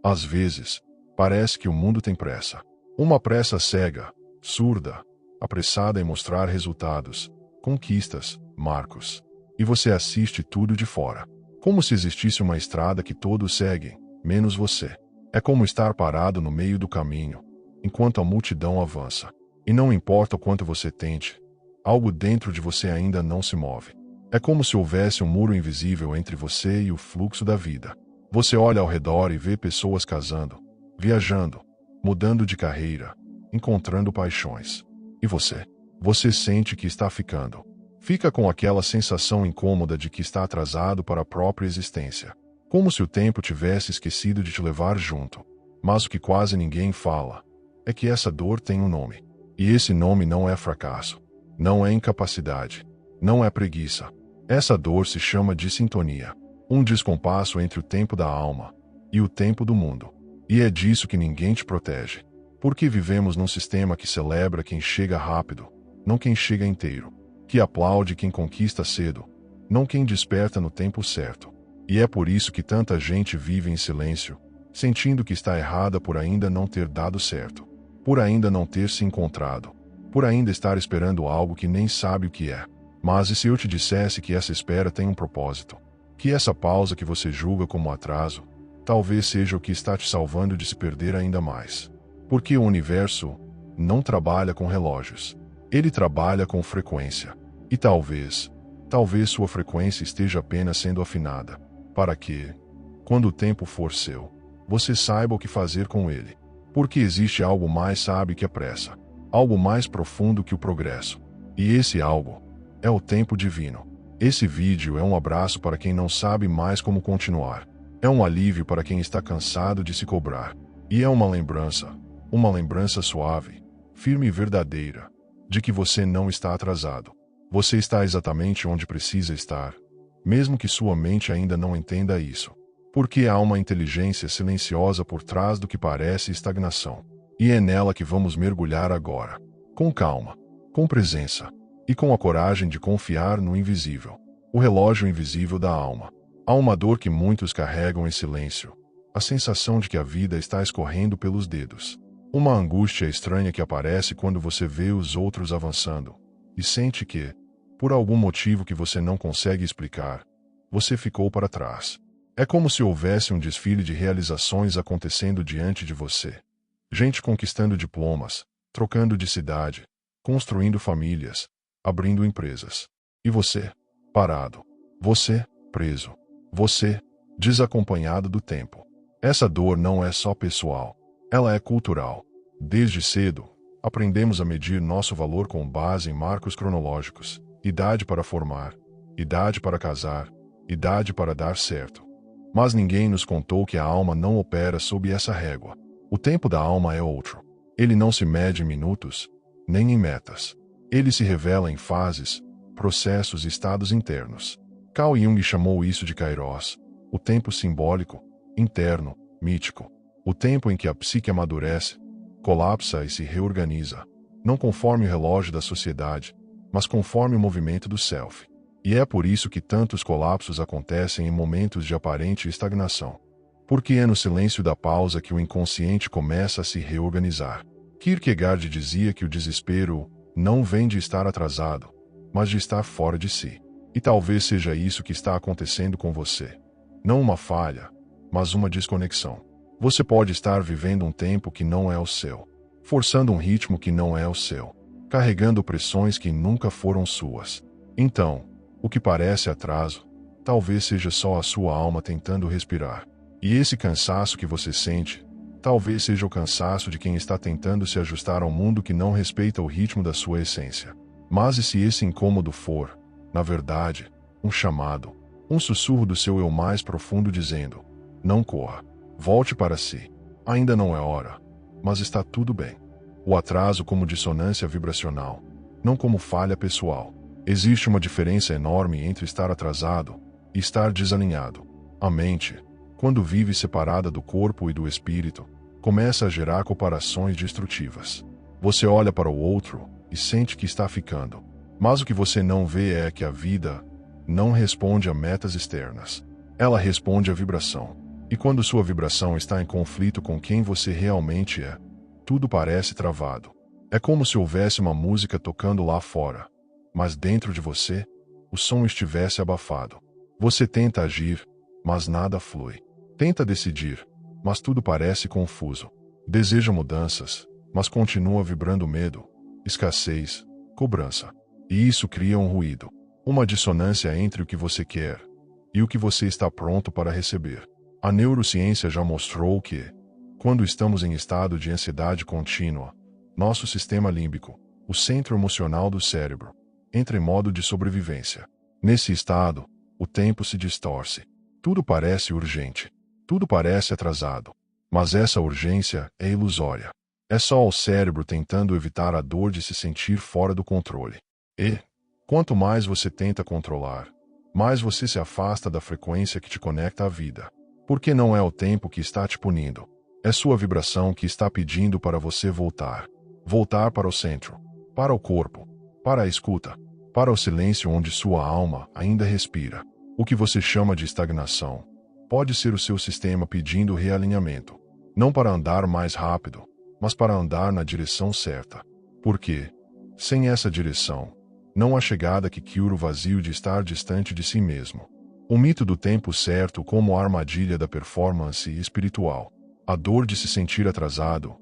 Às vezes, parece que o mundo tem pressa. Uma pressa cega, surda, apressada em mostrar resultados, conquistas, marcos. E você assiste tudo de fora. Como se existisse uma estrada que todos seguem, menos você. É como estar parado no meio do caminho, enquanto a multidão avança. E não importa o quanto você tente, algo dentro de você ainda não se move. É como se houvesse um muro invisível entre você e o fluxo da vida. Você olha ao redor e vê pessoas casando, viajando, mudando de carreira, encontrando paixões. E você? Você sente que está ficando. Fica com aquela sensação incômoda de que está atrasado para a própria existência. Como se o tempo tivesse esquecido de te levar junto. Mas o que quase ninguém fala é que essa dor tem um nome. E esse nome não é fracasso. Não é incapacidade. Não é preguiça. Essa dor se chama de sintonia. Um descompasso entre o tempo da alma e o tempo do mundo. E é disso que ninguém te protege. Porque vivemos num sistema que celebra quem chega rápido, não quem chega inteiro. Que aplaude quem conquista cedo, não quem desperta no tempo certo. E é por isso que tanta gente vive em silêncio, sentindo que está errada por ainda não ter dado certo, por ainda não ter se encontrado, por ainda estar esperando algo que nem sabe o que é. Mas e se eu te dissesse que essa espera tem um propósito? Que essa pausa que você julga como atraso, talvez seja o que está te salvando de se perder ainda mais. Porque o universo não trabalha com relógios. Ele trabalha com frequência. E talvez sua frequência esteja apenas sendo afinada, para que, quando o tempo for seu, você saiba o que fazer com ele. Porque existe algo mais sábio que a pressa, algo mais profundo que o progresso. E esse algo é o tempo divino. Esse vídeo é um abraço para quem não sabe mais como continuar. É um alívio para quem está cansado de se cobrar. E é uma lembrança suave, firme e verdadeira, de que você não está atrasado. Você está exatamente onde precisa estar, mesmo que sua mente ainda não entenda isso. Porque há uma inteligência silenciosa por trás do que parece estagnação. E é nela que vamos mergulhar agora. Com calma, com presença, e com a coragem de confiar no invisível. O relógio invisível da alma. Há uma dor que muitos carregam em silêncio. A sensação de que a vida está escorrendo pelos dedos. Uma angústia estranha que aparece quando você vê os outros avançando. E sente que, por algum motivo que você não consegue explicar, você ficou para trás. É como se houvesse um desfile de realizações acontecendo diante de você. Gente conquistando diplomas, trocando de cidade, construindo famílias, abrindo empresas. E você, parado. Você, preso. Você, desacompanhado do tempo. Essa dor não é só pessoal. Ela é cultural. Desde cedo, aprendemos a medir nosso valor com base em marcos cronológicos. Idade para formar, idade para casar, idade para dar certo. Mas ninguém nos contou que a alma não opera sob essa régua. O tempo da alma é outro. Ele não se mede em minutos, nem em metas. Ele se revela em fases, processos e estados internos. Carl Jung chamou isso de kairos, o tempo simbólico, interno, mítico. O tempo em que a psique amadurece, colapsa e se reorganiza, não conforme o relógio da sociedade, mas conforme o movimento do self. E é por isso que tantos colapsos acontecem em momentos de aparente estagnação. Porque é no silêncio da pausa que o inconsciente começa a se reorganizar. Kierkegaard dizia que o desespero não vem de estar atrasado, mas de estar fora de si. E talvez seja isso que está acontecendo com você. Não uma falha, mas uma desconexão. Você pode estar vivendo um tempo que não é o seu, forçando um ritmo que não é o seu, carregando pressões que nunca foram suas. Então, o que parece atraso, talvez seja só a sua alma tentando respirar. E esse cansaço que você sente, talvez seja o cansaço de quem está tentando se ajustar ao mundo que não respeita o ritmo da sua essência. Mas e se esse incômodo for, na verdade, um chamado, um sussurro do seu eu mais profundo dizendo: não corra, volte para si. Ainda não é hora, mas está tudo bem. O atraso como dissonância vibracional, não como falha pessoal. Existe uma diferença enorme entre estar atrasado e estar desalinhado. A mente, quando vive separada do corpo e do espírito, começa a gerar comparações destrutivas. Você olha para o outro e sente que está ficando. Mas o que você não vê é que a vida não responde a metas externas. Ela responde à vibração. E quando sua vibração está em conflito com quem você realmente é, tudo parece travado. É como se houvesse uma música tocando lá fora, mas dentro de você, o som estivesse abafado. Você tenta agir, mas nada flui. Tenta decidir, mas tudo parece confuso. Deseja mudanças, mas continua vibrando medo, escassez, cobrança. E isso cria um ruído, uma dissonância entre o que você quer e o que você está pronto para receber. A neurociência já mostrou que, quando estamos em estado de ansiedade contínua, nosso sistema límbico, o centro emocional do cérebro, entra em modo de sobrevivência. Nesse estado, o tempo se distorce. Tudo parece urgente. Tudo parece atrasado. Mas essa urgência é ilusória. É só o cérebro tentando evitar a dor de se sentir fora do controle. E, quanto mais você tenta controlar, mais você se afasta da frequência que te conecta à vida. Porque não é o tempo que está te punindo. É sua vibração que está pedindo para você voltar. Voltar para o centro, para o corpo, para a escuta, para o silêncio onde sua alma ainda respira. O que você chama de estagnação pode ser o seu sistema pedindo realinhamento. Não para andar mais rápido, mas para andar na direção certa. Porque, sem essa direção, não há chegada que cure o vazio de estar distante de si mesmo. O mito do tempo certo como a armadilha da performance espiritual. A dor de se sentir atrasado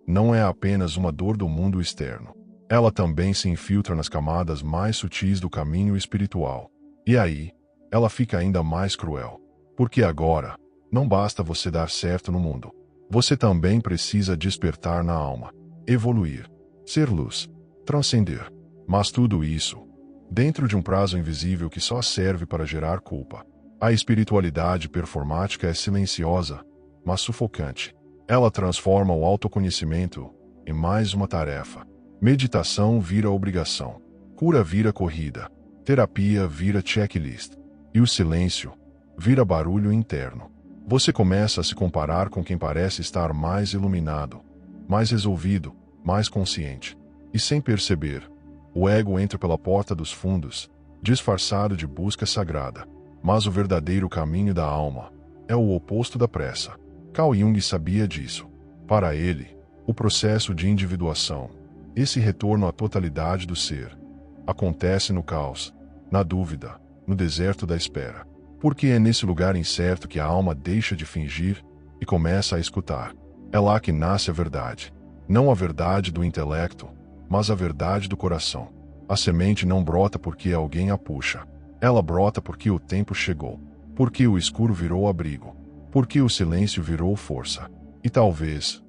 não é apenas uma dor do mundo externo. Ela também se infiltra nas camadas mais sutis do caminho espiritual. E aí, ela fica ainda mais cruel. Porque agora, não basta você dar certo no mundo. Você também precisa despertar na alma, evoluir, ser luz, transcender. Mas tudo isso, dentro de um prazo invisível que só serve para gerar culpa. A espiritualidade performática é silenciosa, mas sufocante. Ela transforma o autoconhecimento em mais uma tarefa. Meditação vira obrigação. Cura vira corrida. Terapia vira checklist. E o silêncio vira barulho interno. Você começa a se comparar com quem parece estar mais iluminado, mais resolvido, mais consciente. E sem perceber, o ego entra pela porta dos fundos, disfarçado de busca sagrada. Mas o verdadeiro caminho da alma é o oposto da pressa. Carl Jung sabia disso. Para ele, o processo de individuação, esse retorno à totalidade do ser, acontece no caos, na dúvida, no deserto da espera. Porque é nesse lugar incerto que a alma deixa de fingir e começa a escutar. É lá que nasce a verdade. Não a verdade do intelecto, mas a verdade do coração. A semente não brota porque alguém a puxa. Ela brota porque o tempo chegou. Porque o escuro virou abrigo. Porque o silêncio virou força. E talvez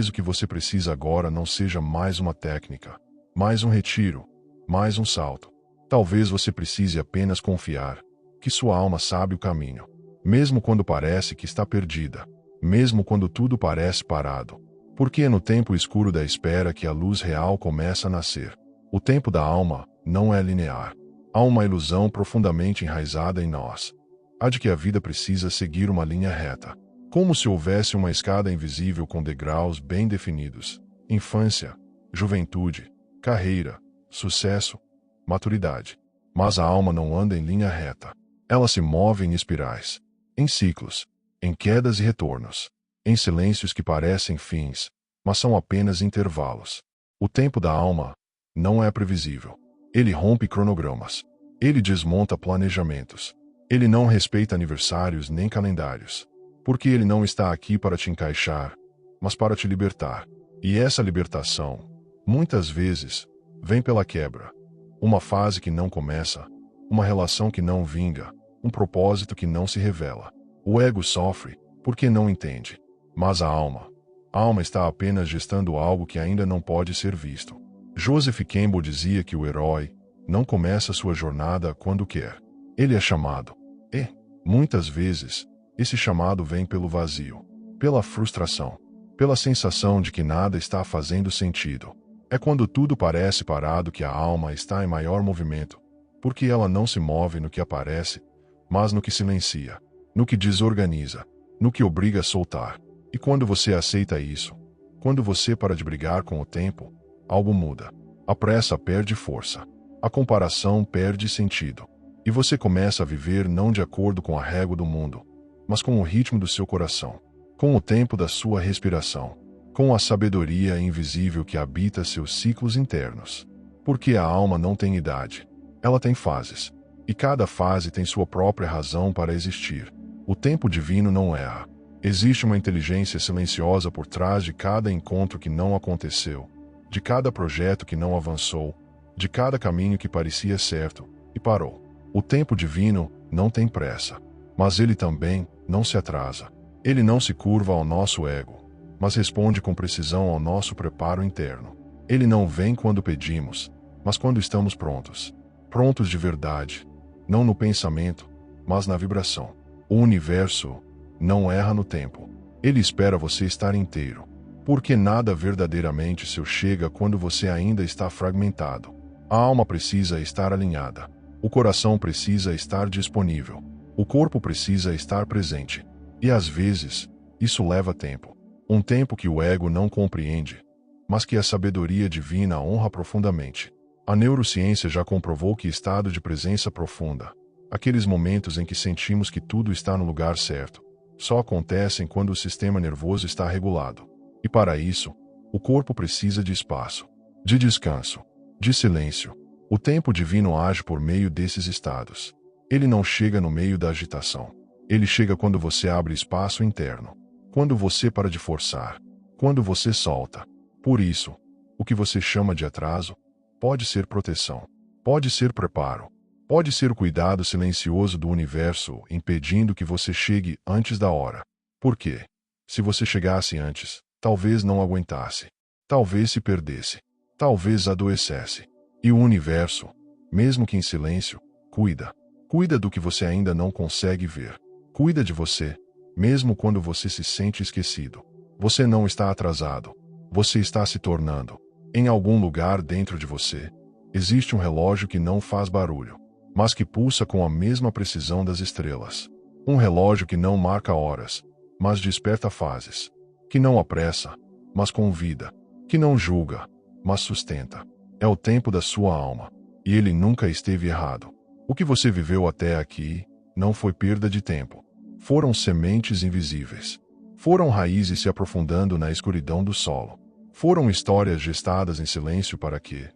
o que você precisa agora não seja mais uma técnica, mais um retiro, mais um salto. Talvez você precise apenas confiar que sua alma sabe o caminho, mesmo quando parece que está perdida, mesmo quando tudo parece parado. Porque é no tempo escuro da espera que a luz real começa a nascer. O tempo da alma não é linear. Há uma ilusão profundamente enraizada em nós. A de que a vida precisa seguir uma linha reta. Como se houvesse uma escada invisível com degraus bem definidos. Infância, juventude, carreira, sucesso, maturidade. Mas a alma não anda em linha reta. Ela se move em espirais, em ciclos, em quedas e retornos, em silêncios que parecem fins, mas são apenas intervalos. O tempo da alma não é previsível. Ele rompe cronogramas. Ele desmonta planejamentos. Ele não respeita aniversários nem calendários. Porque ele não está aqui para te encaixar, mas para te libertar. E essa libertação, muitas vezes, vem pela quebra. Uma fase que não começa, uma relação que não vinga, um propósito que não se revela. O ego sofre, porque não entende. Mas a alma está apenas gestando algo que ainda não pode ser visto. Joseph Campbell dizia que o herói não começa sua jornada quando quer. Ele é chamado. E, muitas vezes, esse chamado vem pelo vazio, pela frustração, pela sensação de que nada está fazendo sentido. É quando tudo parece parado que a alma está em maior movimento, porque ela não se move no que aparece, mas no que silencia, no que desorganiza, no que obriga a soltar. E quando você aceita isso, quando você para de brigar com o tempo, algo muda. A pressa perde força. A comparação perde sentido. E você começa a viver não de acordo com a régua do mundo, mas com o ritmo do seu coração, com o tempo da sua respiração, com a sabedoria invisível que habita seus ciclos internos. Porque a alma não tem idade, ela tem fases, e cada fase tem sua própria razão para existir. O tempo divino não erra. Existe uma inteligência silenciosa por trás de cada encontro que não aconteceu, de cada projeto que não avançou, de cada caminho que parecia certo e parou. O tempo divino não tem pressa, mas ele também não se atrasa. Ele não se curva ao nosso ego, mas responde com precisão ao nosso preparo interno. Ele não vem quando pedimos, mas quando estamos prontos. Prontos de verdade, não no pensamento, mas na vibração. O universo não erra no tempo. Ele espera você estar inteiro, porque nada verdadeiramente seu chega quando você ainda está fragmentado. A alma precisa estar alinhada. O coração precisa estar disponível. O corpo precisa estar presente. E às vezes, isso leva tempo. Um tempo que o ego não compreende, mas que a sabedoria divina honra profundamente. A neurociência já comprovou que estado de presença profunda, aqueles momentos em que sentimos que tudo está no lugar certo, só acontecem quando o sistema nervoso está regulado. E para isso, o corpo precisa de espaço, de descanso, de silêncio. O tempo divino age por meio desses estados. Ele não chega no meio da agitação. Ele chega quando você abre espaço interno, quando você para de forçar, quando você solta. Por isso, o que você chama de atraso pode ser proteção, pode ser preparo, pode ser o cuidado silencioso do universo impedindo que você chegue antes da hora. Por quê? Se você chegasse antes, talvez não aguentasse, talvez se perdesse, talvez adoecesse. E o universo, mesmo que em silêncio, cuida. Cuida do que você ainda não consegue ver. Cuida de você, mesmo quando você se sente esquecido. Você não está atrasado. Você está se tornando. Em algum lugar dentro de você, existe um relógio que não faz barulho, mas que pulsa com a mesma precisão das estrelas. Um relógio que não marca horas, mas desperta fases. Que não apressa, mas convida. Que não julga, mas sustenta. É o tempo da sua alma, e ele nunca esteve errado. O que você viveu até aqui não foi perda de tempo. Foram sementes invisíveis. Foram raízes se aprofundando na escuridão do solo. Foram histórias gestadas em silêncio para que,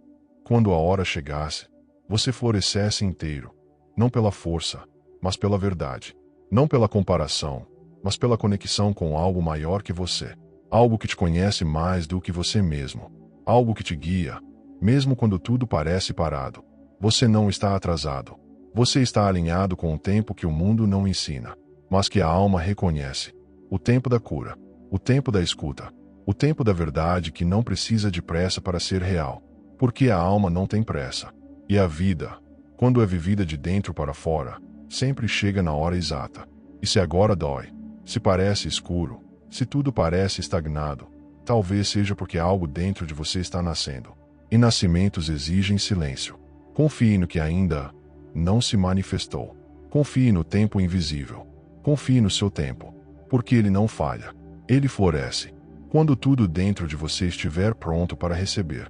quando a hora chegasse, você florescesse inteiro, não pela força, mas pela verdade. Não pela comparação, mas pela conexão com algo maior que você. Algo que te conhece mais do que você mesmo. Algo que te guia, mesmo quando tudo parece parado. Você não está atrasado. Você está alinhado com o tempo que o mundo não ensina, mas que a alma reconhece. O tempo da cura, o tempo da escuta, o tempo da verdade que não precisa de pressa para ser real, porque a alma não tem pressa. E a vida, quando é vivida de dentro para fora, sempre chega na hora exata. E se agora dói, se parece escuro, se tudo parece estagnado, talvez seja porque algo dentro de você está nascendo. E nascimentos exigem silêncio. Confie no que ainda não se manifestou. Confie no tempo invisível. Confie no seu tempo, porque ele não falha. Ele floresce quando tudo dentro de você estiver pronto para receber.